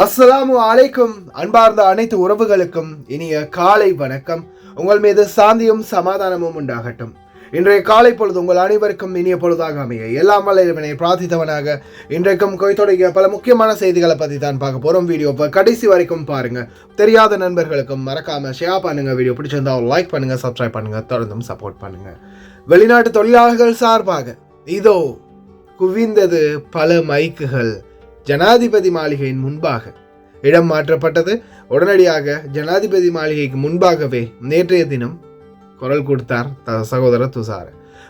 அஸ்ஸலாமு அலைக்கும். அன்பார்ந்த அனைத்து உறவுகளுக்கும் இனிய காலை வணக்கம். உங்கள் மீது சாந்தியும் சமாதானமும் உண்டாகட்டும். இன்றைய காலை பொழுது உங்கள் அனைவருக்கும் இனிய பொழுதாக அமைய எல்லாம் வல்ல இறைவனை பிரார்த்தித்தவனாக இன்றைக்கும் கொய்தொடங்கிய பல முக்கியமான செய்திகளை பற்றி தான் பார்க்க போகிறோம். வீடியோவை கடைசி வரைக்கும் பாருங்க. தெரியாத நண்பர்களுக்கும் மறக்காம ஷேர் பண்ணுங்க. வீடியோ பிடிச்சிருந்தா லைக் பண்ணுங்க, சப்ஸ்கிரைப் பண்ணுங்க, தொடர்ந்தும் சப்போர்ட் பண்ணுங்க. வெளிநாட்டு தொழிலாளர்கள் சார்பாக இதோ குவிந்தது பல மைக்குகள். ஜனாதிபதி மாளிகையின் முன்பாக இடம் மாற்றப்பட்டது. உடனடியாக ஜனாதிபதி மாளிகைக்கு முன்பாகவே நேற்றைய தினம் குரல் கொடுத்தார் சகோதரர் துஷார்.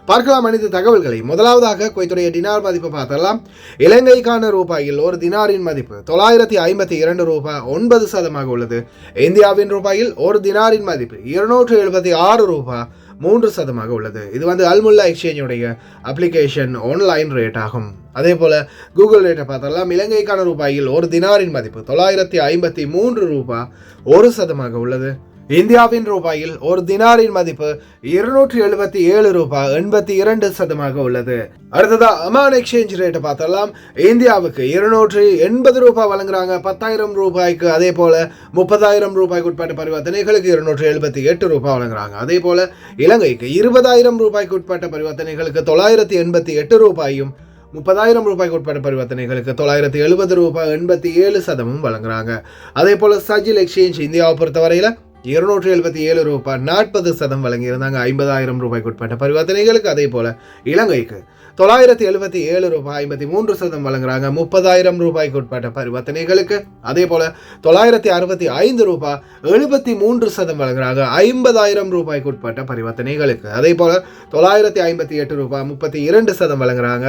பார்க்கலாம் அனைத்து தகவல்களை. முதலாவதாக குவைத்துடைய டினார் மதிப்பு பார்த்தலாம். இலங்கைக்கான ரூபாயில் ஒரு தினாரின் மதிப்பு 952 ரூபாய் 9% உள்ளது. இந்தியாவின் ரூபாயில் ஒரு தினாரின் மதிப்பு 276 ரூபாய் 3% உள்ளது. இது அல்முல்லா எக்ஸ்சேஞ்சுடைய அப்ளிகேஷன் ஆன்லைன் ரேட் ஆகும். அதே போல கூகுள் ரேட்டை பார்த்தலாம். இலங்கைக்கான ரூபாயில் ஒரு தினாரின் மதிப்பு 953 ரூபாய் 1% உள்ளது. இந்தியாவின் ரூபாயில் ஒரு தினாரின் மதிப்பு 277 ரூபாய் 82% உள்ளது. அடுத்ததா அமான் எக்ஸ்சேஞ்ச் ரேட்டை பார்த்தலாம். இந்தியாவுக்கு 280 ரூபாய் வழங்குறாங்க 10,000 ரூபாய்க்கு. அதே போல 30,000 ரூபாய்க்கு உட்பட்ட பரிவர்த்தனைகளுக்கு 278 ரூபாய் வழங்குறாங்க. அதே போல இலங்கைக்கு 20,000 ரூபாய்க்கு உட்பட்ட பரிவர்த்தனைகளுக்கு 988 ரூபாயும் 30,000 ரூபாய்க்கு உட்பட்ட பரிவர்த்தனைகளுக்கு 970 ரூபாய் 87% வழங்குறாங்க. அதே போல சஜில் எக்ஸ்சேஞ்ச் இந்தியாவை பொறுத்தவரையில் 277 ரூபாய் 40% வழங்கியிருந்தாங்க 50,000 ரூபாய்க்கு உட்பட்ட பரிவர்த்தனைகளுக்கு. அதே போல இலங்கைக்கு 977 ரூபாய் 53% வழங்குறாங்க 30,000 ரூபாய்க்கு உட்பட்ட பரிவர்த்தனைகளுக்கு. அதே போல 965 ரூபாய் 73% வழங்குறாங்க 50,000 ரூபாய்க்கு உட்பட்ட பரிவர்த்தனைகளுக்கு. அதே போல 958 ரூபாய் 32% வழங்குறாங்க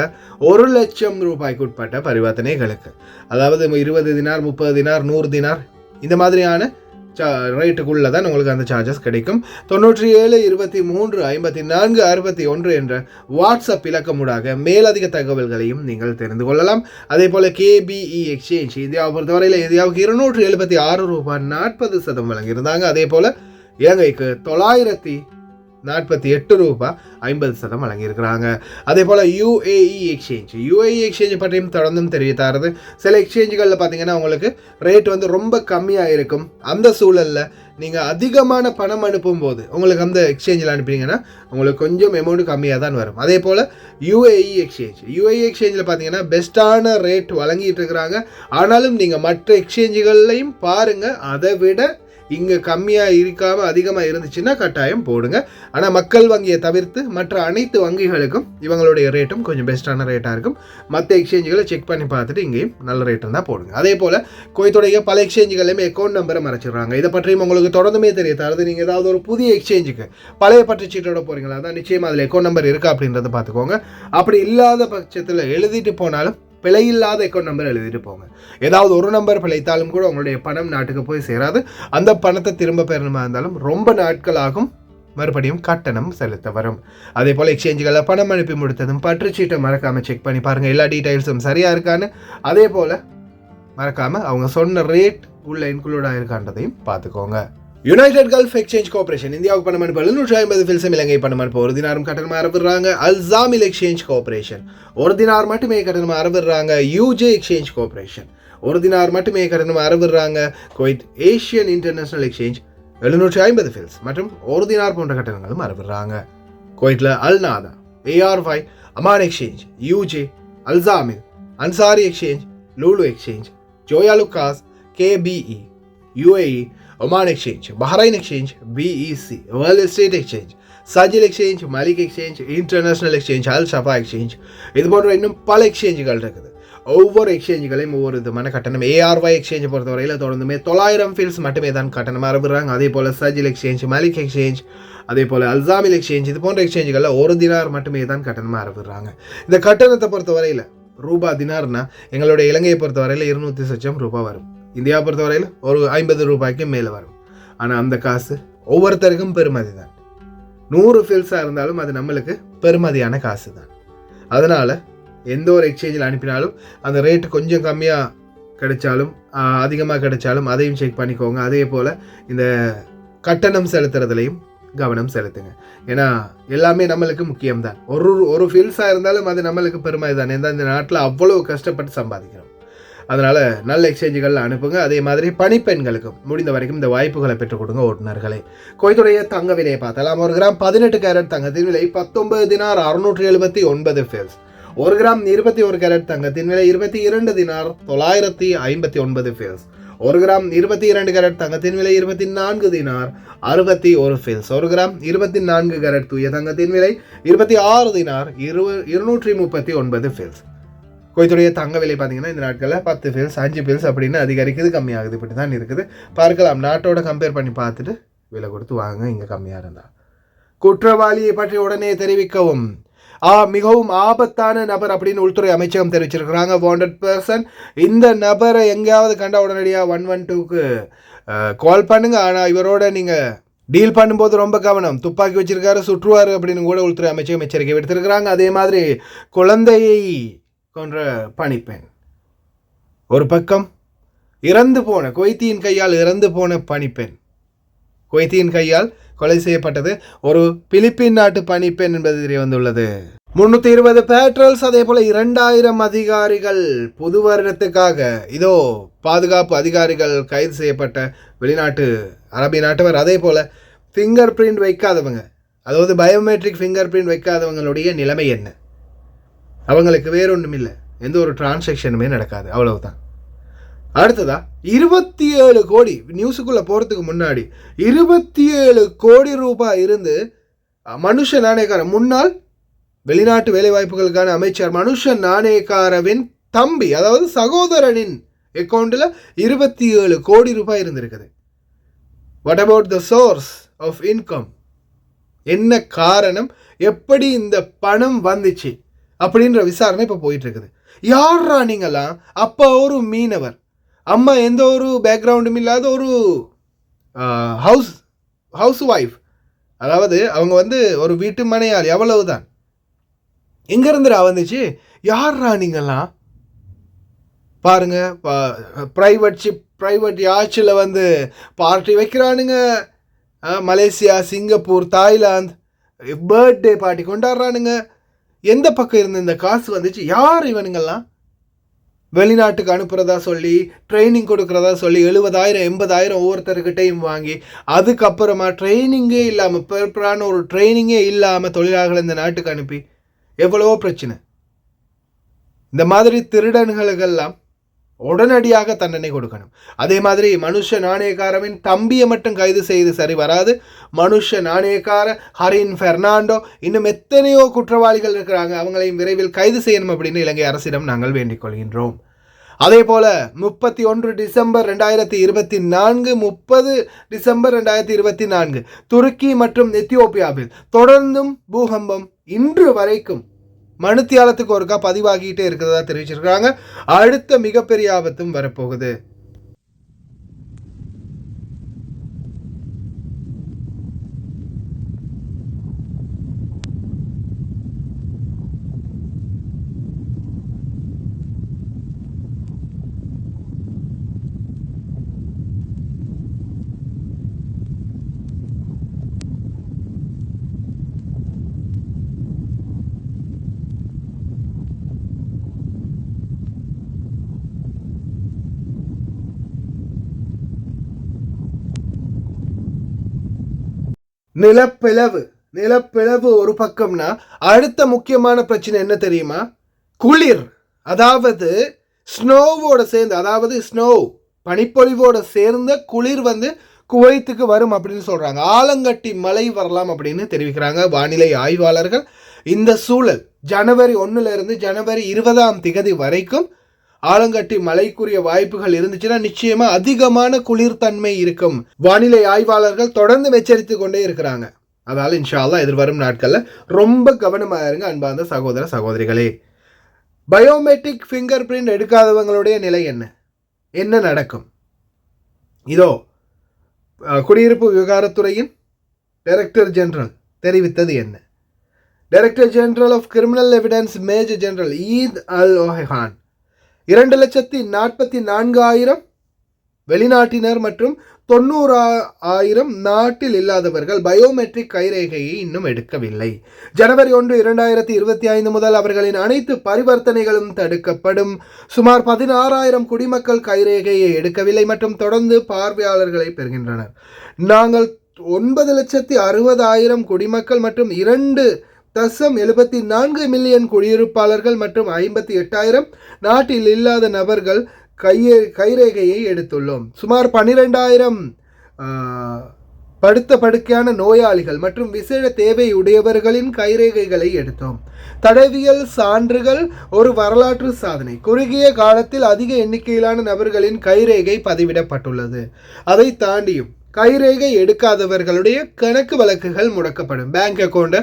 1,00,000 ரூபாய்க்கு உட்பட்ட பரிவர்த்தனைகளுக்கு. அதாவது 20 தினார் 30 தினார் 100 தினார் இந்த மாதிரியான ரேட்டுக்குள்ள தான் உங்களுக்கு அந்த சார்ஜஸ் கிடைக்கும். 97 23 54 61 என்ற வாட்ஸ்அப் இலக்கமுடாக மேலதிக தகவல்களையும் நீங்கள் தெரிந்து கொள்ளலாம். அதே போல KBE எக்ஸ்சேஞ்ச் இந்தியாவை பொறுத்தவரையில் இந்தியாவுக்கு 276 ரூபாய் 40% வழங்கியிருந்தாங்க. அதே போல இலங்கைக்கு 948 ரூபாய் 50% வழங்கியிருக்கிறாங்க. அதே போல் UAE எக்ஸ்சேஞ்ச் பற்றியும் தொடர்ந்தும் தெரிவித்தாருது. சில எக்ஸ்சேஞ்சுகளில் பார்த்தீங்கன்னா உங்களுக்கு ரேட் ரொம்ப கம்மியாக இருக்கும். அந்த சூழலில் நீங்கள் அதிகமான பணம் அனுப்பும் போது உங்களுக்கு அந்த எக்ஸ்சேஞ்சில் அனுப்பிங்கன்னா உங்களுக்கு கொஞ்சம் அமௌண்ட் கம்மியாக தான் வரும். அதே போல் UAE எக்ஸ்சேஞ்சில் பார்த்தீங்கன்னா பெஸ்ட்டான ரேட் வழங்கிட்டு இருக்கிறாங்க. ஆனாலும் நீங்கள் மற்ற எக்ஸ்சேஞ்சுகள்லையும் பாருங்கள். அதை விட இங்கே கம்மியாக இருக்காமல் அதிகமாக இருந்துச்சுன்னா கட்டாயம் போடுங்க. ஆனால் மக்கள் வங்கியை தவிர்த்து மற்ற அனைத்து வங்கிகளுக்கும் இவங்களுடைய ரேட்டும் கொஞ்சம் பெஸ்ட்டான ரேட்டாக இருக்கும். மற்ற எக்ஸ்சேஞ்சுகளை செக் பண்ணி பார்த்துட்டு இங்கேயும் நல்ல ரேட் இருந்தால் போடுங்க. அதே போல் குவைத்துடைய பல எக்ஸ்சேஞ்சுகளையுமே அக்கௌண்ட் நம்பரை மறைச்சிடுறாங்க. இதை பற்றியும் உங்களுக்கு தொடர்ந்துமே தெரியாது. நீங்கள் ஏதாவது ஒரு புதிய எக்ஸ்சேஞ்சுக்கு பழைய பற்றுச்சீட்டோட போகிறீங்களா தான் நிச்சயமாக அதில் அக்கௌண்ட் நம்பர் இருக்கா அப்படின்றத பார்த்துக்கோங்க. அப்படி இல்லாத பட்சத்தில் எழுதிட்டு போனாலும் பிழையில்லாத அக்கௌண்ட் நம்பர் எழுதிட்டு போங்க. ஏதாவது ஒரு நம்பர் பிழைத்தாலும் கூட உங்களுடைய பணம் நாட்டுக்கு போய் சேராது. அந்த பணத்தை திரும்ப பெறணுமா இருந்தாலும் ரொம்ப நாட்கள் ஆகும். மறுபடியும் கட்டணம் செலுத்த வரும். அதே போல் எக்ஸ்சேஞ்சுகளில் பணம் அனுப்பி முடித்ததும் பற்றுச்சீட்டை மறக்காமல் செக் பண்ணி பாருங்கள் எல்லா டீட்டெயில்ஸும் சரியாக இருக்கான்னு. அதே போல் மறக்காமல் அவங்க சொன்ன ரேட் உள்ள இன்க்ளூட் ஆகிருக்கான்றதையும் பார்த்துக்கோங்க. யுனைடெட் கல்ஃப் எக்ஸ்சேஞ்ச் கார்பரேஷன் இந்தியாவுக்கு பணம் அனுப்ப 750 ஃபில்ஸும் இலங்கை பணம் அனுப்ப ஒரு தினாரும் கட்டணமாக அறவிடுறாங்க. அல்சாமில் எக்ஸ்சேஞ்ச் கார்பரேஷன் ஒரு தினார் மட்டுமே கட்டணமாக அறவிடுறாங்க. UJ எக்ஸ்சேஞ்ச் கார்பரேஷன் ஒரு தினார் மட்டுமே கட்டணமாக அறவிடுறாங்க. Kuwait Asian international exchange 750 fils மற்றும் ஒரு தினார் போன்ற கட்டணங்களும் அறவிடுறாங்க. குவைத்தில் Alnada, ARY, Aman exchange, UJ, Alsamil, Ansari exchange, Lulu exchange, Joyalukkas, KBE, UAE, Oman exchange, Bahrain exchange, BEC, world estate exchange, Sajil exchange, Malik exchange, international exchange, Al Shafa exchange இது போன்ற இன்னும் பல எக்ஸ்சேஞ்சுகள் இருக்குது. ஒவ்வொரு எக்ஸ்சேஞ்சுகளையும் ஒவ்வொரு விதமான கட்டணம். ARY எக்ஸ்சேஞ்சை பொறுத்தவரையில் தொடர்ந்துமே 900 ஃபீல்ஸ் மட்டுமே தான் கட்டணமாக அறவிடுறாங்க. அதே போல் சஜில் எக்ஸ்சேஞ்ச், மலிக் எக்ஸ்சேஞ்ச், அதே போல் அல்சாமில் எக்ஸ்சேஞ்ச் இது போன்ற எக்ஸ்சேஞ்சுகளில் ஒரு தினார் மட்டுமே தான் கட்டணமாக அறவிடுறாங்க. இந்த கட்டணத்தை பொறுத்தவரையில் ரூபாய் தினார்னா எங்களுடைய இலங்கையை பொறுத்தவரையில் 200 லட்சம் ரூபாய் வரும். இந்தியாவை பொறுத்தவரையில் ஒரு 50 ரூபாய்க்கு மேலே வரும். ஆனால் அந்த காசு ஒவ்வொருத்தருக்கும் பெருமதி தான். 100 ஃபில்ஸாக இருந்தாலும் அது நம்மளுக்கு பெருமதியான காசு தான். அதனால் எந்த ஒரு எக்ஸ்சேஞ்சில் அனுப்பினாலும் அந்த ரேட்டு கொஞ்சம் கம்மியாக கிடைச்சாலும் அதிகமாக கிடைச்சாலும் அதையும் செக் பண்ணிக்கோங்க. அதே போல் இந்த கட்டணம் செலுத்துறதுலையும் கவனம் செலுத்துங்க. ஏன்னா எல்லாமே நம்மளுக்கு முக்கியம்தான். ஒரு ஃபில்ஸாக இருந்தாலும் அது நம்மளுக்கு பெருமை தான். இந்த நாட்டில் அவ்வளோ கஷ்டப்பட்டு சம்பாதிக்கிறோம். அதனால் நல்ல எக்ஸ்சேஞ்சுகள் அனுப்புங்க. அதே மாதிரி பணிப்பெண்களுக்கும் முடிந்த வரைக்கும் இந்த வாய்ப்புகளை பெற்றுக் கொடுங்க ஓட்டுநர்களே. குவைத்துடைய தங்க விலையை பார்த்தலாம். 1 கிராம் 18 கேரட் தங்கத்தின் விலை 19 தினார் 679 ஃபேல்ஸ். 1 கிராம் 21 கேரட் தங்கத்தின் விலை 22 தினார் 959 ஃபேல்ஸ். 1 கிராம் 22 கேரட் தங்கத்தின் விலை 24 தினார் 61 ஃபேல்ஸ். 1 கிராம் 24 கேரட் தூய தங்கத்தின் விலை 26 தினார் 239 ஃபேல்ஸ். குவைத்துடைய தங்க விலை பார்த்தீங்கன்னா இந்த நாட்களில் 10 ஃபேல்ஸ் 5 ஃபேல்ஸ் அப்படின்னு அதிகரிக்குது, கம்மியாகுது, இப்படி தான் இருக்குது. பார்க்கலாம், நாட்டோட கம்பேர் பண்ணி பார்த்துட்டு விலை கொடுத்து வாங்க இங்கே கம்மியாக இருந்தால். குற்றவாளியை பற்றி உடனே தெரிவிக்கவும். மிகவும் ஆபத்தான நபர் அப்படின்னு உள்துறை அமைச்சகம் தெரிவிச்சிருக்கிறாங்க. Wanted person. இந்த நபரை எங்கேயாவது கண்டா உடனடியாக 112க்கு கால் பண்ணுங்க. ஆனால் இவரோட நீங்கள் டீல் பண்ணும்போது ரொம்ப கவனம். துப்பாக்கி வச்சிருக்காரு, சுற்றுவார் அப்படின்னு கூட உள்துறை அமைச்சகம் எச்சரிக்கை விடுத்திருக்கிறாங்க. அதே மாதிரி குழந்தையை கொன்ற பணிப்பெண், ஒரு பக்கம் இறந்து போன குவைத்தியின் கையால் இறந்து போன பணிப்பெண், குவைத்தியின் கையால் கொலை செய்யப்பட்டது ஒரு பிலிப்பின் நாட்டு பணிப்பெண் என்பது தெரிய வந்துள்ளது. 320 பேட்ரோல்ஸ், அதே போல 2000 அதிகாரிகள் புது வருடத்துக்காக இதோ பாதுகாப்பு அதிகாரிகள் கைது செய்யப்பட்ட வெளிநாட்டு அரபி நாட்டவர். அதே போல ஃபிங்கர் பிரிண்ட் வைக்காதவங்க, அதாவது பயோமெட்ரிக் ஃபிங்கர் பிரிண்ட் வைக்காதவங்களுடைய நிலைமை என்ன? அவங்களுக்கு வேறொன்றும் இல்லை, எந்த ஒரு டிரான்சாக்ஷனுமே நடக்காது, அவ்வளவுதான். அடுத்ததா 27 கோடி, நியூஸுக்குள்ளே போகிறதுக்கு முன்னாடி 27 கோடி ரூபாய் இருந்து மனுஷ நாணயக்காரர், முன்னாள் வெளிநாட்டு வேலைவாய்ப்புகளுக்கான அமைச்சர் மனுஷ நாணயக்காரவின் தம்பி, அதாவது சகோதரனின் அக்கௌண்ட்டில் 27 கோடி ரூபாய் இருந்திருக்குது. What about the source of income? என்ன காரணம், எப்படி இந்த பணம் வந்துச்சு அப்படின்ற விசாரணை இப்போ போயிட்டு இருக்குது. யாரா நீங்களாம்? அப்பா ஒரு மீனவர், அம்மா எந்த ஒரு பேக்ரவுண்டும் இல்லாத ஒரு ஹவுஸ் ஒய்ஃப், அதாவது அவங்க ஒரு வீட்டு மனையாள், எவ்வளவுதான். எங்கேருந்துடா வந்துச்சு? யாரா நீங்களாம்? பாருங்க, ப்ரைவேட் ஷிப், ப்ரைவேட் யாட்சில் பார்ட்டி வைக்கிறானுங்க. Malaysia, Singapore, Thailand birthday party கொண்டாடுறானுங்க. எந்த பக்கம் இருந்து இந்த காசு வந்துச்சு? யார் இவனுங்கெல்லாம்? வெளிநாட்டுக்கு அனுப்புகிறதா சொல்லி, ட்ரைனிங் கொடுக்குறதா சொல்லி 70,000 80,000 ஒவ்வொருத்தருக்கிட்டையும் வாங்கி, அதுக்கப்புறமா ட்ரைனிங்கே இல்லாமல், ப்ராப்பரான ஒரு ட்ரைனிங்கே இல்லாமல் தொழிலாளர்கள் இந்த நாட்டுக்கு அனுப்பி எவ்வளவோ பிரச்சனை. இந்த மாதிரி திருடன்களுக்கெல்லாம் உடனடியாக தண்டனை கொடுக்கணும். அதே மாதிரி மனுஷ நாணயக்காரவின் தம்பியை மட்டும் கைது செய்து சரி வராது. மனுஷ நாணயக்கார ஹரின் பெர்னாண்டோ, இன்னும் எத்தனையோ குற்றவாளிகள் இருக்கிறாங்க, அவங்களையும் விரைவில் கைது செய்யணும் அப்படின்னு இலங்கை அரசிடம் நாங்கள் வேண்டிக் கொள்கின்றோம். அதே போல 31 டிசம்பர் 2024, 30 டிசம்பர் 2024 துருக்கி மற்றும் எத்தியோப்பியாவில் தொடர்ந்தும் பூகம்பம் இன்று வரைக்கும் மணித்தியாலத்துக்கு ஒருக்கா பதிவாகிட்டே இருக்கிறதா தெரிவிச்சிருக்காங்க. அடுத்த மிகப்பெரிய ஆபத்தும் வரப்போகுது. நிலப்பிளவு ஒரு பக்கம்னா, அடுத்த முக்கியமான பிரச்சனை என்ன தெரியுமா? குளிர். அதாவது ஸ்னோவோட சேர்ந்து, அதாவது ஸ்னோ பனிப்பொழிவோட சேர்ந்த குளிர் குவைத்துக்கு வரும் அப்படின்னு சொல்றாங்க. ஆலங்கட்டி மழை வரலாம் அப்படின்னு தெரிவிக்கிறாங்க வானிலை ஆய்வாளர்கள். இந்த சூழல் ஜனவரி 1 இருந்து ஜனவரி 20 வரைக்கும் ஆலங்கட்டி மழைக்குரிய வாய்ப்புகள் இருந்துச்சுன்னா நிச்சயமா அதிகமான குளிர்தன்மை இருக்கும். வானிலை ஆய்வாளர்கள் தொடர்ந்து எச்சரித்து கொண்டே இருக்கிறாங்க. அதனால இன்ஷா அல்லாஹ் எதிர்வரும் நாட்களில் ரொம்ப கவனமாக இருங்க அன்பார்ந்த சகோதர சகோதரிகளே. பயோமெட்ரிக் ஃபிங்கர் பிரிண்ட் எடுக்காதவங்களுடைய நிலை என்ன நடக்கும்? இதோ குடியிருப்பு விவகாரத்துறையின் டைரக்டர் ஜெனரல் தெரிவித்தது என்ன? Director general of criminal evidence major general Eid Al Ohan 2,44,000 வெளிநாட்டினர் மற்றும் 90,000 நாட்டில் இல்லாதவர்கள் பயோமெட்ரிக் கைரேகையை இன்னும் எடுக்கவில்லை. ஜனவரி 1, 2025 முதல் அவர்களின் அனைத்து பரிவர்த்தனைகளும் தடுக்கப்படும். சுமார் 16,000 குடிமக்கள் கைரேகையை எடுக்கவில்லை மற்றும் தொடர்ந்து பார்வையாளர்களை பெறுகின்றனர். நாங்கள் 9,60,000 குடிமக்கள் மற்றும் 2.74 மில்லியன் குடியிருப்பாளர்கள் மற்றும் 58,000 நாட்டில் இல்லாத நபர்கள் கைரேகையை எடுத்துள்ளோம். சுமார் 12,000 படுக்கையான நோயாளிகள் மற்றும் விசேட தேவை உடையவர்களின் கைரேகைகளை எடுத்தோம். தடவியல் சான்றுகள் ஒரு வரலாற்று சாதனை. குறுகிய காலத்தில் அதிக எண்ணிக்கையிலான நபர்களின் கைரேகை பதிவிடப்பட்டுள்ளது. அதை தாண்டியும் கைரேகை எடுக்காதவர்களுடைய கணக்கு வழக்குகள் முடக்கப்படும். பேங்க் அக்கௌண்ட்டை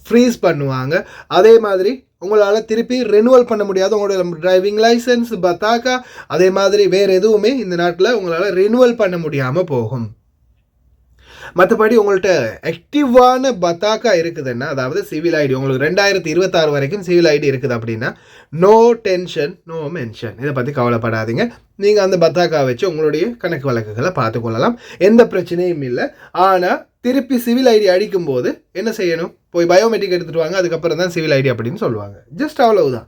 ஃப்ரீஸ் பண்ணுவாங்க. அதே மாதிரி உங்களால் திருப்பி ரெனுவல் பண்ண முடியாது. உங்களோட டிரைவிங் லைசன்ஸ், பத்தாக்கா, அதே மாதிரி வேறு எதுவுமே இந்த நாட்டில் உங்களால் ரெனுவல் பண்ண முடியாமல் போகும். மற்றபடி உங்கள்கிட்ட ஆக்டிவான பத்தாக்கா இருக்குதுன்னா, அதாவது சிவில் ஐடி உங்களுக்கு 2026 வரைக்கும் சிவில் ஐடி இருக்குது அப்படின்னா, நோ டென்ஷன் நோ மென்ஷன். இதை பற்றி கவலைப்படாதீங்க. நீங்கள் அந்த பத்தாக்கா வச்சு உங்களுடைய கணக்கு வழக்குகளை பார்த்துக்கொள்ளலாம். எந்த பிரச்சனையும் இல்லை. ஆனால் திருப்பி சிவில் ஐடி அடிக்கும்போது என்ன செய்யணும்? போய் பயோமெட்ரிக் எடுத்துகிட்டு வாங்க, அதுக்கப்புறம் தான் சிவில் ஐடி அப்படின்னு சொல்லுவாங்க. ஜஸ்ட் அவ்வளவுதான்.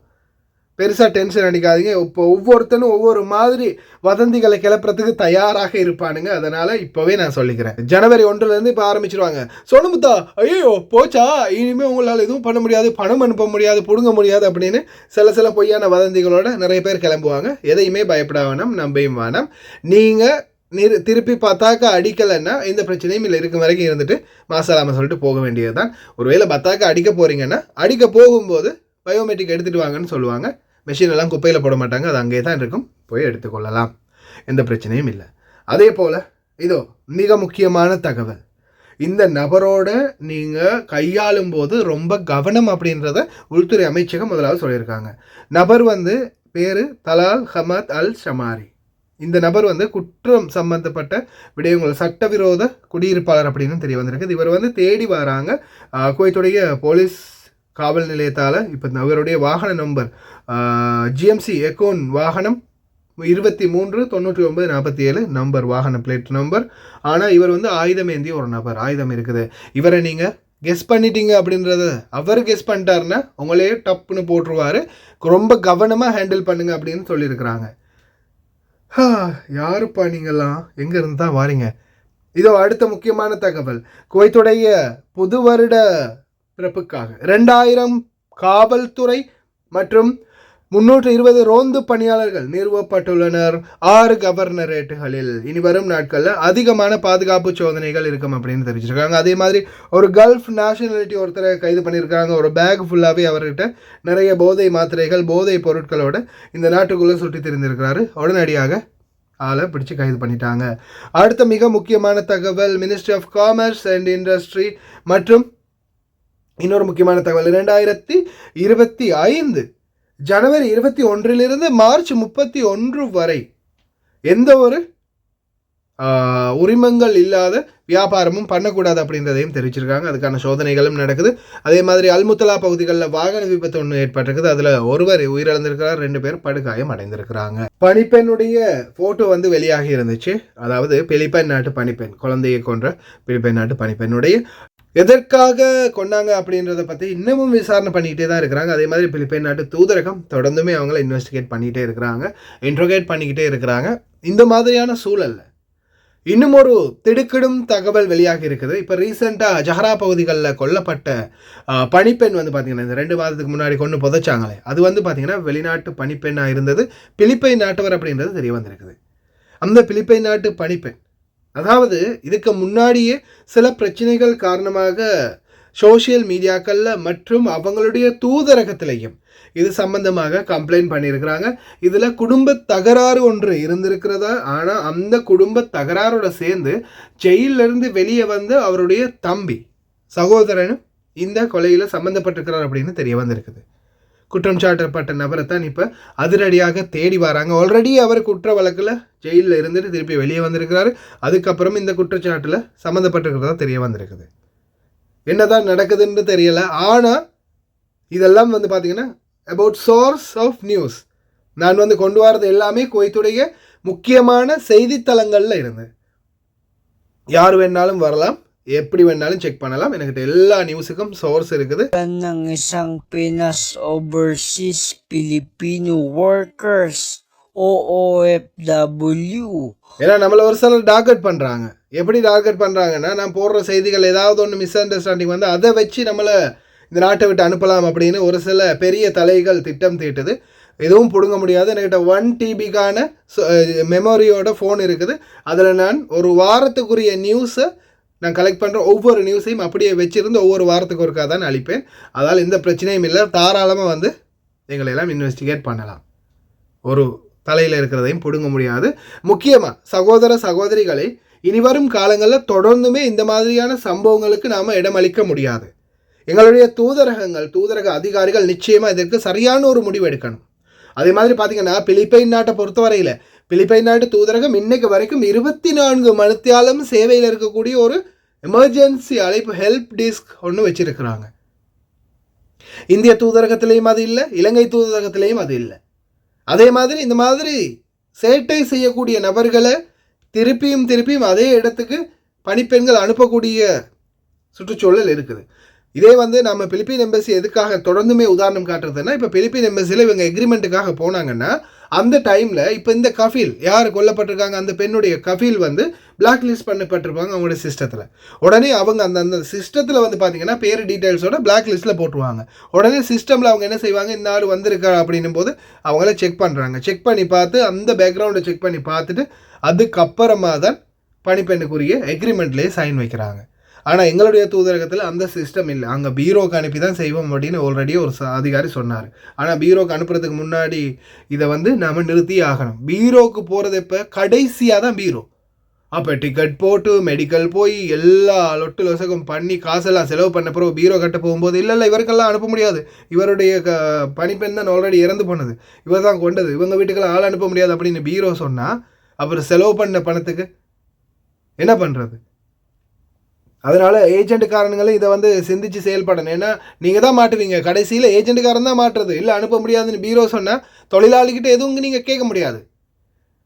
பெருசாக டென்ஷன் அடிக்காதீங்க. இப்போ ஒவ்வொருத்தனும் ஒவ்வொரு மாதிரி வதந்திகளை கிளப்புறதுக்கு தயாராக இருப்பானுங்க. அதனால் இப்போவே நான் சொல்லிக்கிறேன், ஜனவரி 1 இப்போ ஆரம்பிச்சிருவாங்க. சொன்னமுத்தா ஐயோ போச்சா, இனிமேல் உங்களால் எதுவும் பண்ண முடியாது, பணம் அனுப்ப முடியாது, பிடுங்க முடியாது அப்படின்னு சில பொய்யான வதந்திகளோட நிறைய பேர் கிளம்புவாங்க. எதையுமே பயப்பட வேணாம், நம்பையும் வேணாம். நீங்கள் திருப்பி பத்தாக்கா அடிக்கலைன்னா எந்த பிரச்சனையும் இல்லை. இருக்கும் வரைக்கும் இருந்துட்டு மாசலாமல் சொல்லிட்டு போக வேண்டியது தான். ஒருவேளை பத்தாக்கா அடிக்க போகிறீங்கன்னா அடிக்க போகும்போது பயோமெட்ரிக் எடுத்துகிட்டு வாங்கன்னு சொல்லுவாங்க. மெஷின் எல்லாம் குப்பையில் போட மாட்டாங்க, அது அங்கே தான் இருக்கும். போய் எடுத்துக்கொள்ளலாம், எந்த பிரச்சனையும் இல்லை. அதே போல் இதோ மிக முக்கியமான தகவல், இந்த நபரோட நீங்கள் கையாளும் போது ரொம்ப கவனம் அப்படின்றத உள்துறை அமைச்சகம் முதலாவது சொல்லியிருக்காங்க. நபர் பேர் தலால் ஹமத் அல் ஷமாரி. இந்த நபர் குற்றம் சம்பந்தப்பட்ட விடயங்கள் சட்டவிரோத குடியிருப்பாளர் அப்படின்னு தெரிய வந்திருக்குது. இவர் தேடி வராங்க. குவைத்துடைய போலீஸ் காவல் நிலையத்தால் இப்போ அவருடைய வாகன நம்பர் GMC எக்கோன் வாகனம் 239947 நம்பர், வாகன பிளேட் நம்பர். ஆனால் இவர் ஆயுதம் ஏந்திய ஒரு நபர், ஆயுதம் இருக்குது. இவரை நீங்கள் கெஸ் பண்ணிட்டீங்க அப்படின்றத அவர் கெஸ் பண்ணிட்டாருன்னா உங்களே டப்புன்னு போட்டுருவார். ரொம்ப கவனமாக ஹேண்டில் பண்ணுங்க அப்படின்னு சொல்லியிருக்கிறாங்க. யாருப்பா நீங்கள்லாம், எங்கேருந்து தான் வாரீங்க? இதோ அடுத்த முக்கியமான தகவல், குவைத்துடைய புது வருட பிறப்புக்காக 2000 காவல்துறை மற்றும் 320 ரோந்து பணியாளர்கள் நிறுவப்பட்டுள்ளனர் 6 கவர்னரேட்டுகளில். இனி வரும் நாட்களில் அதிகமான பாதுகாப்பு சோதனைகள் இருக்கும் அப்படின்னு தெரிவிச்சிருக்காங்க. அதே மாதிரி ஒரு கல்ஃப் நேஷனாலிட்டி ஒருத்தரை கைது பண்ணியிருக்காங்க. ஒரு பேக் ஃபுல்லாகவே அவர்கிட்ட நிறைய போதை மாத்திரைகள், போதை பொருட்களோட இந்த நாட்டுக்குள்ளே சுற்றி தெரிந்திருக்கிறாரு. உடனடியாக ஆளை பிடிச்சி கைது பண்ணிட்டாங்க. அடுத்த மிக முக்கியமான தகவல், ministry of commerce and industry மற்றும் இன்னொரு முக்கியமான தகவல், 2025 ஜனவரி 21 மார்ச் 31 வரை எந்த ஒரு உரிமங்கள் இல்லாத வியாபாரமும் பண்ணக்கூடாது அப்படின்றதையும் தெரிவிச்சிருக்காங்க. அதுக்கான சோதனைகளும் நடக்குது. அதே மாதிரி அல்முத்தலா பகுதிகளில் வாகன விபத்து ஒன்று ஏற்பட்டிருக்குது. அதில் ஒருவர் உயிரிழந்திருக்கிறார், 2 பேர் படுகாயம் அடைந்திருக்கிறாங்க. பணிப்பெண்ணுடைய ஃபோட்டோ வெளியாகி இருந்துச்சு. அதாவது பிலிப்பைன் நாட்டு பணிப்பெண், குழந்தையை கொன்ற பிலிப்பைன் நாட்டு பணிப்பெண்ணுடைய எதற்காக கொண்டாங்க அப்படின்றத பற்றி இன்னமும் விசாரணை பண்ணிக்கிட்டே தான் இருக்கிறாங்க. அதே மாதிரி பிலிப்பைன் நாட்டு தூதரகம் தொடர்ந்துமே அவங்கள இன்வெஸ்டிகேட் பண்ணிக்கிட்டே இருக்கிறாங்க, இன்ட்ரோகேட் பண்ணிக்கிட்டே இருக்கிறாங்க. இந்த மாதிரியான சூழலில் இன்னும் ஒரு திடுக்கிடும் தகவல் வெளியாகி இருக்குது. இப்போ ரீசெண்டாக ஜஹரா பகுதிகளில் கொல்லப்பட்ட பணிப்பெண் பார்த்திங்கன்னா இந்த 2 மாதத்துக்கு முன்னாடி கொண்டு புதைச்சாங்களே, அது பார்த்திங்கன்னா வெளிநாட்டு பணிப்பெண்ணாக இருந்தது, பிலிப்பைன் நாட்டவர் அப்படின்றது தெரிய வந்திருக்குது. அந்த பிலிப்பைன் நாட்டு பணிப்பெண், அதாவது இதுக்கு முன்னாடியே சில பிரச்சனைகள் காரணமாக சோஷியல் மீடியாக்களில் மற்றும் அவங்களுடைய தூதரகத்திலையும் இது சம்பந்தமாக கம்ப்ளைண்ட் பண்ணியிருக்கிறாங்க. இதில் குடும்ப தகராறு ஒன்று இருந்திருக்கிறதா, ஆனால் அந்த குடும்ப தகராறோட சேர்ந்து ஜெயிலிருந்து வெளியே அவருடைய தம்பி சகோதரனும் இந்த கொலையில் சம்மந்தப்பட்டிருக்கிறார் அப்படின்னு தெரிய வந்திருக்குது. குற்றம் சாட்டப்பட்ட நபரை தான் இப்போ அதிரடியாக தேடி வராங்க. ஆல்ரெடி அவர் குற்ற வழக்கில் ஜெயிலில் இருந்துட்டு திருப்பி வெளியே வந்திருக்கிறாரு. அதுக்கப்புறம் இந்த குற்றச்சாட்டில் சம்மந்தப்பட்டிருக்கிறதா தெரிய வந்திருக்குது. என்னதான் நடக்குதுன்னு தெரியல. ஆனால் இதெல்லாம் பார்த்திங்கன்னா அபவுட் சோர்ஸ் ஆஃப் நியூஸ். நான் கொண்டு வரது எல்லாமே குவைத்துடைய முக்கியமான செய்தித்தலங்களில் இருந்து. யார் வேணாலும் வரலாம், எப்படி வேணாலும் செக் பண்ணலாம். என்கிட்ட எல்லா நியூஸுக்கும் சோர்ஸ் இருக்குது. ng isang Pinas overseas Filipino workers OOFW. ஏன்னா நம்மள ஒரு சிலர் டார்கெட் பண்ணுறாங்க. எப்படி டார்கெட் பண்ணுறாங்கன்னா, நான் போடுற செய்திகள் ஏதாவது ஒன்று மிஸ் அண்டர்ஸ்டாண்டிங் வந்து அதை வச்சு நம்மளை இந்த நாட்டை விட்டு அனுப்பலாம் அப்படின்னு ஒரு சில பெரிய தலைகள் திட்டம் தீட்டுது. எதுவும் பிடுங்க முடியாது. என்கிட்ட 1 TBக்கான மெமரியோட ஃபோன் இருக்குது. அதில் நான் ஒரு வாரத்துக்குரிய நியூஸை நான் கலெக்ட் பண்ணுற ஒவ்வொரு நியூஸையும் அப்படியே வச்சுருந்து ஒவ்வொரு வாரத்துக்கு ஒருக்கா தான் அளிப்பேன். அதால் எந்த பிரச்சனையும் இல்லை. தாராளமாக வந்து எங்களையெல்லாம் இன்வெஸ்டிகேட் பண்ணலாம். ஒரு தலையில் இருக்கிறதையும் பிடுங்க முடியாது. முக்கியமாக சகோதர சகோதரிகளை இனிவரும் காலங்களில் தொடர்ந்துமே இந்த மாதிரியான சம்பவங்களுக்கு நாம் இடமளிக்க முடியாது. எங்களுடைய தூதரக அதிகாரிகள் நிச்சயமாக இதற்கு சரியான ஒரு முடிவு எடுக்கணும். அதே மாதிரி பார்த்தீங்கன்னா பிலிப்பைன் நாட்டை பொறுத்தவரையில் பிலிப்பைன் நாட்டு தூதரகம் இன்னைக்கு வரைக்கும் 24 மணித்தியாலும் சேவையில் இருக்கக்கூடிய ஒரு எமர்ஜென்சி அழைப்பு ஹெல்ப் டெஸ்க் ஒன்று வச்சிருக்கிறாங்க. இந்திய தூதரகத்திலையும் அது இல்லை, இலங்கை தூதரகத்திலையும் அது இல்லை. அதே மாதிரி இந்த மாதிரி சேட்டை செய்யக்கூடிய நபர்களை திருப்பியும் அதே இடத்துக்கு பணிப்பெண்கள் அனுப்பக்கூடிய சுற்றுச்சூழல் இருக்குது. இதே வந்து நம்ம பிலிப்பைன் எம்பசி எதுக்காக தொடர்ந்துமே உதாரணம் காட்டுறதுன்னா, இப்போ பிலிப்பைன் எம்பசியில் இவங்க எக்ரிமெண்ட்டுக்காக போனாங்கன்னா அந்த டைமில் இப்போ இந்த கஃபீல் யார் கொல்லப்பட்டிருக்காங்க, அந்த பெண்ணுடைய கஃபீல் வந்து பிளாக் லிஸ்ட் பண்ணப்பட்டிருப்பாங்க அவங்களுடைய சிஸ்டத்தில். உடனே அவங்க அந்த சிஸ்டத்தில் வந்து பார்த்தீங்கன்னா பேர் டீட்டெயில்ஸோட பிளாக் லிஸ்ட்டில் போட்டுருவாங்க. உடனே சிஸ்டமில் அவங்க என்ன செய்வாங்க, இந்த ஆள் வந்திருக்கா அப்படின்னும் போது அவங்கள செக் பண்ணுறாங்க. செக் பண்ணி பார்த்து அந்த பேக்ரவுண்டை செக் பண்ணி பார்த்துட்டு அதுக்கப்புறமா தான் பணிப்பெண்ணுக்குரிய எக்ரிமெண்ட்லேயே சைன் வைக்கிறாங்க. ஆனால் எங்களுடைய தூதரகத்தில் அந்த சிஸ்டம் இல்லை. அங்கே பீரோக்கு அனுப்பி தான் செய்வோம் அப்படின்னு ஆல்ரெடி ஒரு அதிகாரி சொன்னார். ஆனால் பீரோக்கு அனுப்புறதுக்கு முன்னாடி இதை வந்து நாம் நிறுத்தி ஆகணும். பீரோக்கு போகிறது இப்போ கடைசியாக தான் பீரோ. அப்போ டிக்கெட் போட்டு மெடிக்கல் போய் எல்லா லொட்டு லொசகம் பண்ணி காசெல்லாம் செலவு பண்ண பிறகு பீரோ கட்ட போகும்போது இல்லை இவருக்கெல்லாம் அனுப்ப முடியாது, இவருடைய பணிப்பெண் தான் ஆல்ரெடி இறந்து போனது, இவர் தான் கொண்டது, இவங்க வீட்டுக்கெல்லாம் ஆள் அனுப்ப முடியாது அப்படின்னு பீரோ சொன்னால் அப்புறம் செலவு பண்ண பணத்துக்கு என்ன பண்ணுறது? அதனால் ஏஜென்ட்டுக்காரங்களும் இதை வந்து சிந்திச்சு செயல்படணும். ஏன்னா நீங்கள் தான் மாட்டுவீங்க, கடைசியில் ஏஜென்ட்டுக்காரன் தான் மாட்டுறது. இல்லை அனுப்ப முடியாதுன்னு பீரோ சொன்னால் தொழிலாளிகிட்ட எதுவும் நீங்கள் கேட்க முடியாது.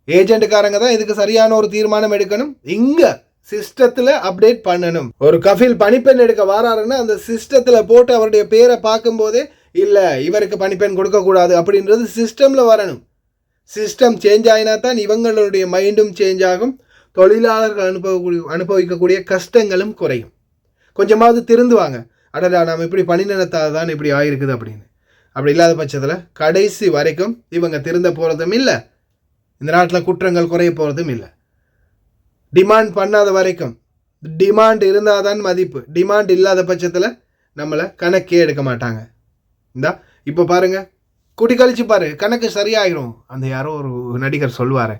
ஏஜென்ட்டுக்காரங்க தான் இதுக்கு சரியான ஒரு தீர்மானம் எடுக்கணும். இங்கே சிஸ்டத்தில் அப்டேட் பண்ணணும். ஒரு கஃபீல் பணிப்பெண் எடுக்க வராருன்னா அந்த சிஸ்டத்தில் போட்டு அவருடைய பேரை பார்க்கும்போதே இல்லை இவருக்கு பணிப்பெண் கொடுக்கக்கூடாது அப்படின்றது சிஸ்டமில் வரணும். சிஸ்டம் சேஞ்ச் ஆகினா தான் இவங்களுடைய மைண்டும் சேஞ்ச் ஆகும். தொழிலாளர்கள் அனுபவிக்கக்கூடிய கஷ்டங்களும் குறையும். கொஞ்சமாவது திருந்துவாங்க. அடடா நாம் இப்படி பணி நிலத்தால் தான் இப்படி ஆகிருக்குது அப்படின்னு. அப்படி இல்லாத பட்சத்தில் கடைசி வரைக்கும் இவங்க திருந்த போகிறதும் இல்லை, இந்த நாட்டில் குற்றங்கள் குறைய போகிறதும் இல்லை. டிமாண்ட் பண்ணாத வரைக்கும், டிமாண்ட் இருந்தால் தான் மதிப்பு. டிமாண்ட் இல்லாத பட்சத்தில் நம்மளை கணக்கே எடுக்க மாட்டாங்க. இந்தா இப்போ பாருங்கள், கூட்டி கழிச்சு பாரு, கணக்கு சரியாயிரும். அந்த யாரோ ஒரு நடிகர் சொல்லுவார்,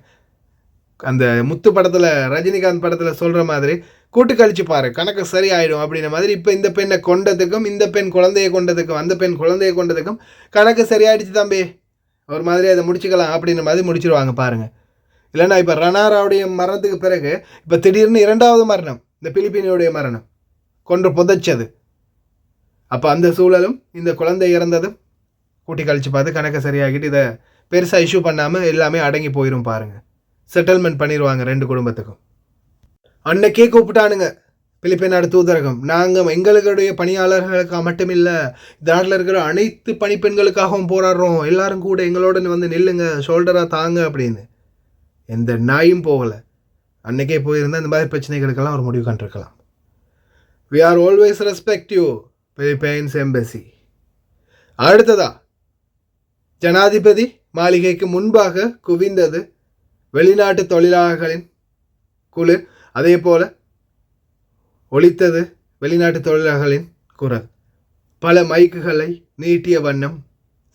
அந்த முத்து படத்தில் ரஜினிகாந்த் படத்தில் சொல்கிற மாதிரி கூட்டு கழிச்சு பாரு கணக்கு சரியாயிடும் அப்படின்ற மாதிரி. இப்போ இந்த பெண்ணை கொண்டதுக்கும் இந்த பெண் குழந்தையை கொண்டதுக்கும் அந்த பெண் குழந்தையை கொண்டதுக்கும் கணக்கு சரியாயிடுச்சு தம்பி, ஒரு மாதிரி அதை முடிச்சுக்கலாம் அப்படின்ற மாதிரி முடிச்சிருவாங்க பாருங்கள். இல்லைன்னா இப்போ ரணாராவுடைய மரணத்துக்கு பிறகு இப்போ திடீர்னு 2வது மரணம், இந்த பிலிப்பீனியோடைய மரணம், கொன்று புதைச்சது. அப்போ அந்த சூழலும் இந்த குழந்தை இறந்ததும் கூட்டி கழிச்சு பார்த்து கணக்கு சரியாகிட்டு இதை பெருசாக இஷ்யூ பண்ணாமல் எல்லாமே அடங்கி போயிடும் பாருங்கள். செட்டில்மெண்ட் பண்ணிடுவாங்க 2 குடும்பத்துக்கும். அன்னைக்கே கூப்பிட்டானுங்க பிலிப்பைன் நாடு தூதரகம், நாங்கள் எங்களுடைய பணியாளர்களுக்காக மட்டுமில்லை இந்த நாட்டில் இருக்கிற அனைத்து பணிப்பெண்களுக்காகவும் போராடுறோம், எல்லாரும் கூட எங்களோட வந்து நில்லுங்க, ஷோல்டராக தாங்க அப்படின்னு. எந்த நாயும் போகலை. அன்னைக்கே போயிருந்தால் இந்த மாதிரி பிரச்சனைகளுக்கெல்லாம் ஒரு முடிவு கண்டிருக்கலாம். We are always respect you Philippines embassy. அடுத்ததா ஜனாதிபதி மாளிகைக்கு முன்பாக குவிந்தது வெளிநாட்டு தொழிலாளர்களின் குழு. அதே போல் ஒலித்தது வெளிநாட்டு தொழிலாளர்களின் குரல். பல மைக்குகளை நீட்டிய வண்ணம்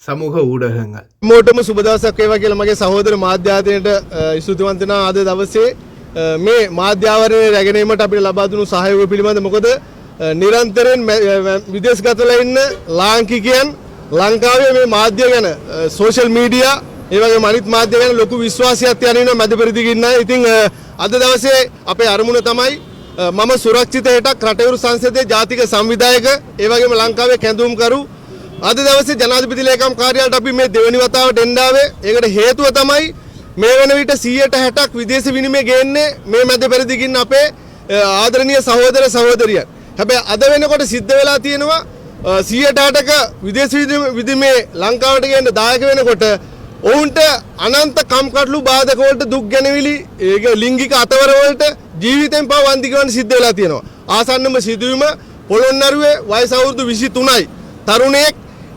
සමූහ ඌඩහங்கள். මෝටම සුබදවසක් වේවා කියලා මගේ සහෝදර මාධ්‍යාධිනයට ස්තුතිවන්ත වෙනවා. අද දවසේ මේ මාධ්‍යාවරණය රැගෙනීමට අපිට ලබා දුණු සහයෝගය පිළිබඳ මොකද නිරන්තරයෙන් විදේශගතලා ඉන්න ලාංකිකයන් ලංකාවේ මේ මාධ්‍ය ගැන සෝෂල් මීඩියා ඒ වගේම අනිත් මාධ්‍ය ගැන ලොකු විශ්වාසයක් තියන ඉන්න මැද පෙරදිග ඉන්න. ඉතින් අද දවසේ අපේ අරමුණ තමයි මම සුරක්ෂිත හිටක් රටවරු සංසදයේ ජාතික සංවිධායක ඒ වගේම ලංකාවේ කැඳවුම්කරු අද දවසේ ජනාධිපති ලේකම් කාර්යාලයට අපි මේ දෙවනි වතාවට එන්න ආවේ. ඒකට හේතුව තමයි මේ වෙන විට 160ක් විදේශ විනිමය ගේන්නේ මේ මැද පෙරදිගින් අපේ ආදරණීය සහෝදර සහෝදරියන්. හැබැයි අද වෙනකොට සිද්ධ වෙලා තියෙනවා 108ක විදේශ විධිමේ ලංකාවට ගේන්න දායක වෙනකොට ඔවුන්ට අනන්ත කම්කටොළු බාධක වලට දුක් ගැනවිලි ඒක ලිංගික අතවර වලට ජීවිතෙන් පව වන්දි ගන්න සිද්ධ වෙලා තියෙනවා. ආසන්නම සිදුවීම පොළොන්නරුවේ වයස අවුරුදු 23යි. තරුණයෙක්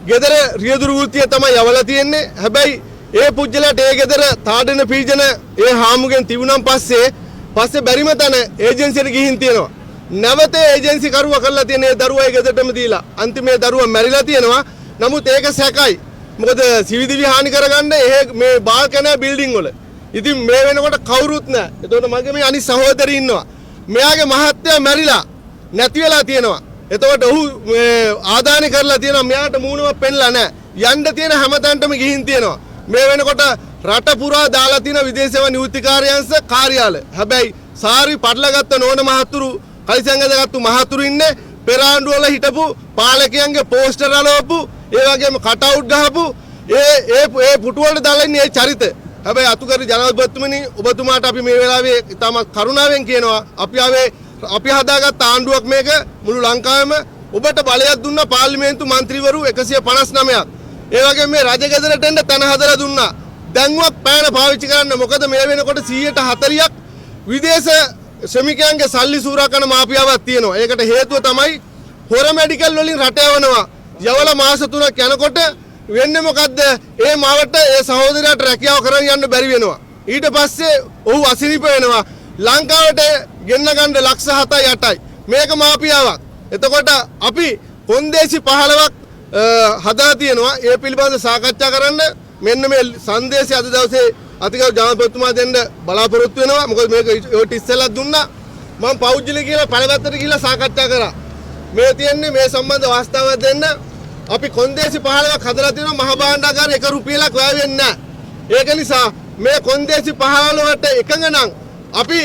ගෙදර රියදුරු වෘත්තිය තමයි යවලා තියෙන්නේ. හැබැයි ඒ පුජ්‍යලට ඒ ගෙදර තාඩන පීජන ඒ හාමුගෙන් තිබුණන් පස්සේ බැරිම තැන ඒජන්සියට ගිහින් තියෙනවා. නැවත ඒජන්සි කරුවා කරලා තියෙන ඒ දරුවා ඒ ගෙදරටම දීලා අන්තිමේ දරුවා මැරිලා තියෙනවා. නමුත් ඒක සැකයි. මොකද සිවිදිවි හානි කරගන්න මේ බාල්කනෑ බිල්ඩින් වල. ඉතින් මේ වෙනකොට කවුරුත් නැහැ. එතකොට මගේ මේ අනිත් සහෝදරී ඉන්නවා. මෙයාගේ මහත්තයා මැරිලා නැති වෙලා තියෙනවා. එතකොට ඔහු ආදානය කරලා තියෙනවා. මෙයාට මූණම පෙන්ලා නැහැ. යන්න තියෙන හැමතැනටම ගිහින් තියෙනවා. මේ වෙනකොට රට පුරා දාලා තියෙන විදේශ සේවා නියුක්තිකාර්යාංශ කාර්යාලය. හැබැයි සාරි පටලගත්ත නෝන මහතුරු කලිසංගදගත්තු මහතුරු ඉන්නේ පෙර ආණ්ඩුව වල හිටපු පාලකයන්ගේ පෝස්ටර් අලවපු ඒ වගේම කට් අවුට් ගහපු ඒ පුටු වලට දාලා ඉන්නේ ඒ චරිත. හැබැයි අතුකරි ජනාධිපතිතුමනි ඔබතුමාට අපි මේ වෙලාවේ තම කරුණාවෙන් කියනවා අපි හදාගත්ත ආණ්ඩුවක් මේක මුළු ලංකාවෙම ඔබට බලයක් දුන්නා පාර්ලිමේන්තු මන්ත්‍රීවරු 159ක්. ඒ වගේම මේ රජගෙදරට එන්න තැන හදලා දුන්නා. දැන්වත් පෑන පාවිච්චි කරන්න මොකද මේ වෙනකොට 140ක් විදේශ ශ්‍රමිකයන්ගේ සල්ලි සූරා කරන මාෆියාවක් තියෙනවා. ඒකට හේතුව තමයි හොර මෙඩිකල් වලින් රට යවනවා. යවල මාස 3ක් යනකොට වෙන්නේ මොකද්ද? ඒ මාවට ඒ සහෝදරයාට රැකියාව කරන් යන්න බැරි වෙනවා. ඊට පස්සේ ඔහු අසිරිප වෙනවා. ලංකාවට ගෙන්න ගන්න ලක්ෂ 7යි 8යි. මේක මාෆියාවක්. එතකොට අපි කොන්දේසි 15ක් හදා තියෙනවා. ඒ පිළිබඳව සාකච්ඡා කරන්න මෙන්න මේ සංදේශය අද දවසේ අතිගරු ජනාධිපතිතුමා දෙන්න බලාපොරොත්තු වෙනවා. මොකද මේක ඔය ඉස්සෙල්ලා දුන්නා. මම පෞද්ගලික කියලා පළවත්තට ගිහිල්ලා සාකච්ඡා කරා. මේ තියෙන්නේ මේ සම්බන්ධ වාස්තවයක් දෙන්න. අපි කොන්දේසි 15ක් හදලා තියෙනවා. මහ භාණ්ඩාගාර 1 රුපියලක් වැය වෙන්නේ නැහැ. ඒක නිසා මේ කොන්දේසි 15 වලට එකඟ නම් අපි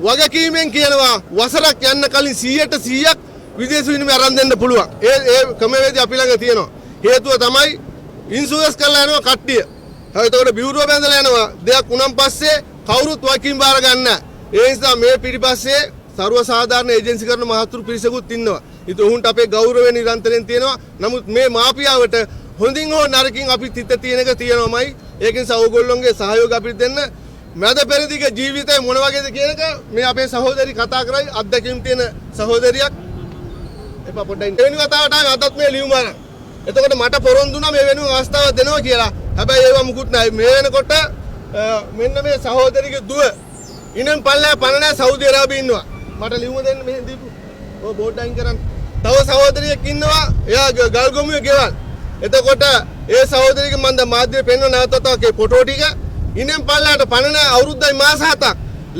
වගකීමෙන් කියනවා වසරක් යන්න කලින් 100% විදේශ විනිමය අරන් දෙන්න පුළුවන්. ඒ ක්‍රමවේදය අපි ළඟ තියෙනවා. හේතුව තමයි ඉන්ෂුරන්ස් කරලා යනවා කට්ටිය. එතකොට බියුරුව බැඳලා යනවා. දෙයක් වුණන් පස්සේ කවුරුත් වකින් බාර ගන්න නැහැ. ඒ නිසා මේ පිටිපස්සේ ਸਰව සාධාරණ ඒජන්සි කරන මහතුරු පිරිසකුත් ඉන්නවා. ඉතින් උන්ට අපේ ගෞරවය නිරන්තරයෙන් තියෙනවා. නමුත් මේ මාෆියාවට හොඳින් හෝ නරකින් අපි තිත තියෙන එක තියෙනවමයි. ඒක නිසා ඕගොල්ලෝගේ සහයෝගය අපිට දෙන්න. මැද පෙරදිග ජීවිතේ මොන වගේද කියන එක මේ අපේ සහෝදරි කතා කරයි අත්දැකීම් තියෙන සහෝදරියක්. එපා පොඩ්ඩක් එවෙනි කතාවට අදත් මේ ලියුම අරන්. එතකොට මට පොරොන්දු දුන්නා මේ වෙනුවෙන් අවස්ථාවක් දෙනවා කියලා. හැබැයි ඒව මුකුත් නැහැ. මේ වෙනකොට මෙන්න මේ සහෝදරිගේ දුව ඉනම් පල්ලා පණ සෞදි අරාබියේ ඉන්නවා. මට ලියුම දෙන්න මෙහෙන් දීපු. ඔය බෝඩ් අයින් කරන්න. තව සහෝදරියක් ඉන්නවා. එයා ගල්ගොමුවේ ගෙවල්. එතකොට ඒ සහෝදරියගේ මන්ද මාධ්‍ය පෙන්වන නැවතත් ෆොටෝ ටික ඉනම් පල්ලාට පණ අවුරුද්දයි මාස 7ක්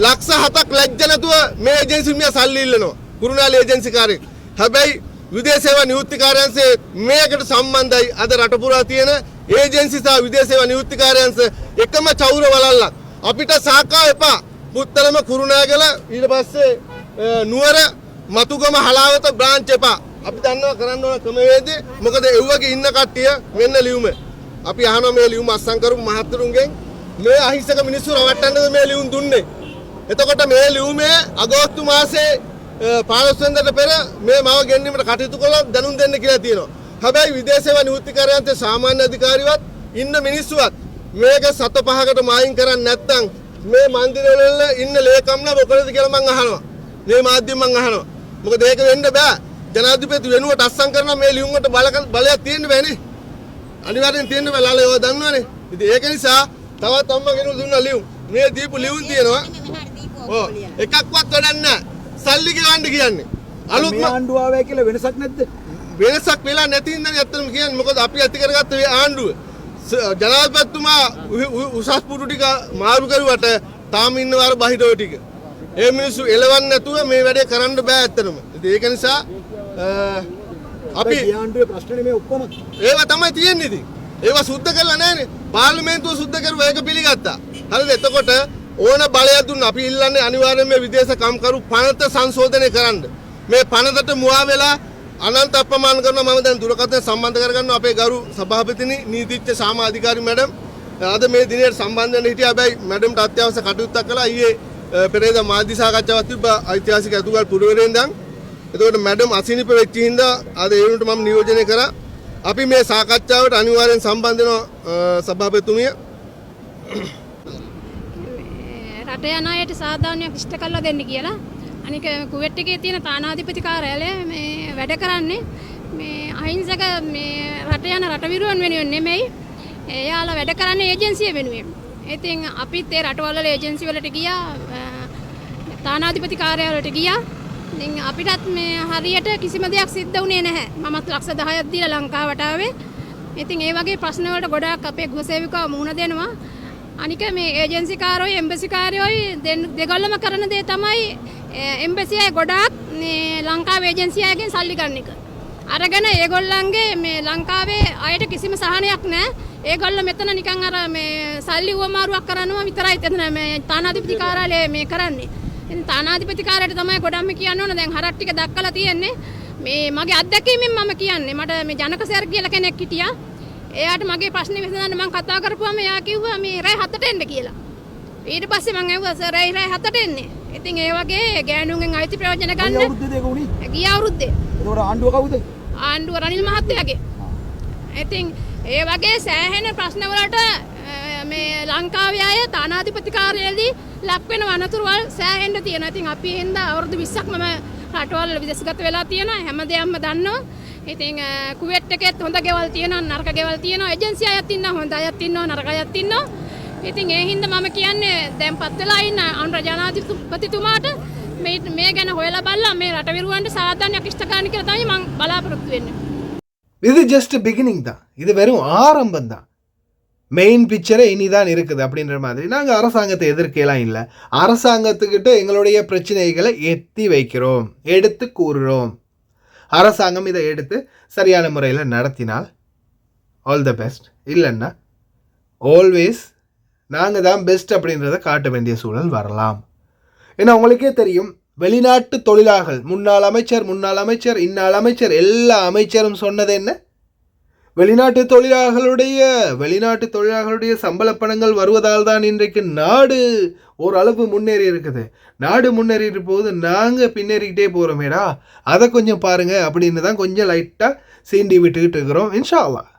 ලක්ෂ 7ක් ලැජ්ජ නැතුව මේ ඒජන්සි මිය සල්ලි ඉල්ලනවා. කුරුණාලේ ඒජන්සි කාර්යය. හැබැයි විදේශ සේවා නියුක්තිකාර්යාංශයේ මේකට සම්බන්ධයි අද රට පුරා තියෙන ඒජන්සි සහ විදේශ සේවා නියුක්තිකාර්යාංශ එකම චෞර වලල්ලක්. අපිට සාකා එපා. පුත්තරම කුරුණෑගල ඊට පස්සේ නුවර මතුගම හලාවත බ්‍රාන්ච් එපා. අපි දන්නවා කරන්න ඕන ක්‍රමවේදේ. මොකද එව්වගේ ඉන්න කට්ටිය මෙන්න ලියුම. අපි අහනවා මේ ලියුම අස්සම් කරු මහත්තුරුන්ගෙන් මේ අහිංසක මිනිස්සු රවට්ටන්නද මේ ලියුම් දුන්නේ. එතකොට මේ ලියුමේ අගෝස්තු මාසේ 15 වෙනිදාට පෙර මේ මාව ගෙන්නීමට කටයුතු කළා දැනුම් දෙන්න කියලා තියෙනවා. හැබැයි විදේශ සේවා නියුක්තිකාර්යාංශයේ සාමාන්‍ය අධිකාරිවත් ඉන්න මිනිස්සුවත් මේක 7-5කට මායින් කරන්නේ නැත්නම් මේ මන්දිරවල ඉන්න ලේකම්ලා මොකද කියලා මං අහනවා. මේ මාධ්‍යෙන් මං අහනවා. මොකද ඒක වෙන්න බෑ. ජනාධිපති වෙනුවට අස්සම් කරන මේ ලියුම් වලට බලයක් තියෙන්න බෑනේ. අනිවාර්යෙන් තියෙන්න බෑ. ලාලා ඒවා දන්නවනේ. ඉතින් ඒක නිසා තවත් අම්මා කෙනෙකු දුන්න ලියුම්. මේ දීපු ලියුම් තියෙනවා. ඔව් එකක්වත් වැඩක් නැහැ. සල්ලි ගෙවන්න කියන්නේ. අලුත් ආණ්ඩුව ආවයි කියලා වෙනසක් නැද්ද? වෙනසක් වෙලා නැති ඉඳන් ඇත්තටම කියන්නේ මොකද අපි ඇති කරගත්ත මේ ආණ්ඩුව ජනාධිපතිතුමා උසස් පුටු ටික මාරු කරුවට තාම ඉන්නවර බහිරව ටික. ඒ මිනිස්සු එලවන්න නැතුව මේ වැඩේ කරන්න බෑ ඇත්තටම. ඉතින් ඒක නිසා අපි ආණ්ඩුවේ ප්‍රශ්න නෙමෙයි ඔක්කොම. ඒවා තමයි තියෙන්නේ ඉතින්. ඒවා සුද්ධ කරලා නැහැනේ. පාර්ලිමේන්තුව සුද්ධ කරුවා ඒක පිළිගත්තා. හරිද? එතකොට ඕන බලයක් දුන්නා. අපි ඉල්ලන්නේ අනිවාර්යයෙන් මේ විදේශ කම්කරු පනත සංශෝධනය කරන්න. මේ පනතට මුවා වෙලා අනන්ත අපමාන කරනවා. මම දැන් දුරකථන සම්බන්ධ කරගන්නවා අපේ ගරු සභාපතිනි නීතිඥ සාමා අධිකාරී මැඩම්. අද මේ දිනේට සම්බන්ධ වෙන්න හිටියා. හැබැයි මැඩම්ට අත්‍යවශ්‍ය කටයුත්තක් කළා. ඊයේ පෙරේද මාධ්‍ය සාකච්ඡාවක් තිබ්බ ඓතිහාසික අතුගල් පුරවරයෙන් ඉඳන්. එතකොට මැඩම් අසනීප වෙච්ච හින්දා අද ඒ වුණට මම නියෝජනය කරා අපි මේ සාකච්ඡාවට අනිවාර්යෙන් සම්බන්ධ වෙනවා සභාපතිතුමිය. රට යන අයට සාධාරණයක් ඉෂ්ට කරලා දෙන්න කියලා. අනික කුවේට් එකේ තියෙන තානාධිපති කාර්යාලය මේ වැඩ කරන්නේ මේ අහිංසක මේ රට යන රටවිරුවන් වෙනුවෙන් නෙමෙයි. එයාලා වැඩ කරන්නේ ඒජන්සිය වෙනුවෙන්. ඉතින් අපිත් ඒ රටවල ඒජන්සි වලට ගියා තානාධිපති කාර්යාලයට ගියා. ඉතින් අපිටත් මේ හරියට කිසිම දෙයක් සිද්ධ වුණේ නැහැ. මමත් ලක්ෂ 10ක් දීලා ලංකාවට ආවේ. ඉතින් ඒ වගේ ප්‍රශ්න වලට ගොඩාක් අපේ ගෘහසේවිකාව මුහුණ දෙනවා. අනික මේ ඒජන්සි කාරයෝයි එම්බසි කාරයෝයි දෙගොල්ලම කරන දේ තමයි එම්බසි අය ගොඩාක් මේ ලංකාවේ ඒජන්සි අයගෙන් සල්ලි ගන්න එක. අරගෙන ඒගොල්ලන්ගේ මේ ලංකාවේ අයට කිසිම සහනයක් නැහැ. ඒගොල්ලෝ මෙතන නිකන් අර මේ සල්ලි උවමාරුවක් කරනවා විතරයි එතන මේ තානාධිපති කාර්යාලයේ මේ කරන්නේ. ඉතින් තානාධිපති කාර්යාලයට තමයි ගොඩක්ම කියන්න ඕන. දැන් හරක් ටික දක්කලා තියෙන්නේ. මේ මගේ අත්දැකීමෙන් මම කියන්නේ මට මේ ජනකසර් කියලා කෙනෙක් හිටියා. එයාට මගේ ප්‍රශ්නේ විසඳන්න මම කතා කරපුවාම එයා කිව්වා මේ රෑ 7ට එන්න කියලා. ඊට පස්සේ මම ඇහුවා සර් රෑ 7ට එන්නේ. ඉතින් ඒ වගේ ගෑනුන්ගෙන් අයිති ප්‍රයෝජන ගන්න. අවුරුද්දේ ඒක උනේ. ගිය අවුරුද්දේ. ඒතකොට ආණ්ඩුව කවුද? ආණ්ඩුව රනිල් මහත්තයාගේ. ඉතින් ඒ වගේ සෑහෙන ප්‍රශ්න වලට මේ ලංකාවේ අය තානාධිපති කාර්යාලයේදී ලක් වෙන වනතුරුවල් සෑහෙන්න තියෙනවා. ඉතින් අපි හින්දා අවුරුදු 20ක් මම රටවල් විදේශගත වෙලා තියෙනවා. හැමදේම දන්නවා. ඉතින් කුවේට් එකෙත් හොඳ ගෙවල් තියෙනවා නරක ගෙවල් තියෙනවා. ඒජන්සි අයත් ඉන්නවා හොඳ අයත් ඉන්නවා නරක අයත් ඉන්නවා. ඉතින් ඒ හින්දා මම කියන්නේ දැන්පත් වෙලා ඉන්න අනුර ජනාධිපතිතුමාට මේ ගැන හොයලා බලලා මේ රටවිරුවන්ට සාධාරණයක් ඉෂ්ට ගන්න කියලා තමයි මම බලාපොරොත්තු වෙන්නේ. இது ஜஸ்ட் பிகினிங் தான். இது வெறும் ஆரம்பம் தான். மெயின் பிக்சரே இனிதான் இருக்குது அப்படின்ற மாதிரி நாங்கள் அரசாங்கத்தை எதிர்க்கலாம் இல்லை. அரசாங்கத்துக்கிட்ட எங்களுடைய பிரச்சனைகளை எத்தி வைக்கிறோம், எடுத்து கூறுறோம். அரசாங்கம் இதை எடுத்து சரியான முறையில் நடத்தினால் ஆல் த பெஸ்ட். இல்லைன்னா ஆல்வேஸ் நாங்கள் தான் பெஸ்ட் அப்படின்றத காட்ட வேண்டிய சூழல் வரலாம். ஏன்னா உங்களுக்கே தெரியும் வெளிநாட்டு தொழிலாளர்கள் முன்னாள் அமைச்சர் இன்னாள் அமைச்சர் எல்லா அமைச்சரும் சொன்னது என்ன? வெளிநாட்டு தொழிலாளர்களுடைய சம்பள பணங்கள் வருவதால் தான் இன்றைக்கு நாடு ஓரளவு முன்னேறி இருக்குது. நாடு முன்னேறிட்டு போது நாங்கள் பின்னேறிக்கிட்டே போகிறோமேடா, அதை கொஞ்சம் பாருங்கள் அப்படின்னு தான் கொஞ்சம் லைட்டாக சீண்டி விட்டுக்கிட்டு இருக்கிறோம். இன்ஷா அல்லாஹ்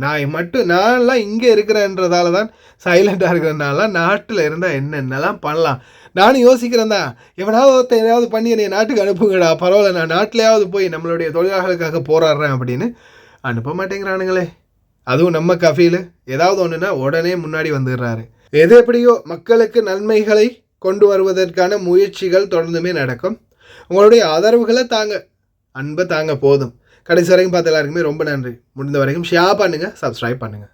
நான்லாம் இங்கே இருக்கிறேன்றதால தான் சைலண்டாக இருக்கிறதுனால நாட்டில் இருந்தால் என்னென்னலாம் பண்ணலாம் நானும் யோசிக்கிறேன் தான். எவனாவது எதாவது பண்ணி என்னை நாட்டுக்கு அனுப்புங்கடா, பரவாயில்ல நான் நாட்டிலையாவது போய் நம்மளுடைய தொழிலாளர்களுக்காக போராடுறேன் அப்படின்னு அனுப்ப மாட்டேங்கிறானுங்களே. அதுவும் நம்ம கஃபீல் ஏதாவது ஒன்றுனா உடனே முன்னாடி வந்துடுறாரு. எது எப்படியோ மக்களுக்கு நன்மைகளை கொண்டு வருவதற்கான முயற்சிகள் தொடர்ந்துமே நடக்கும். உங்களுடைய ஆதரவுகளை தாங்க, அன்பை தாங்க போதும். கடைசி வரைக்கும் பார்த்த எல்லாருக்குமே ரொம்ப நன்றி. முடிந்த வரைக்கும் ஷேர் பண்ணுங்கள், சப்ஸ்கிரைப் பண்ணுங்கள்.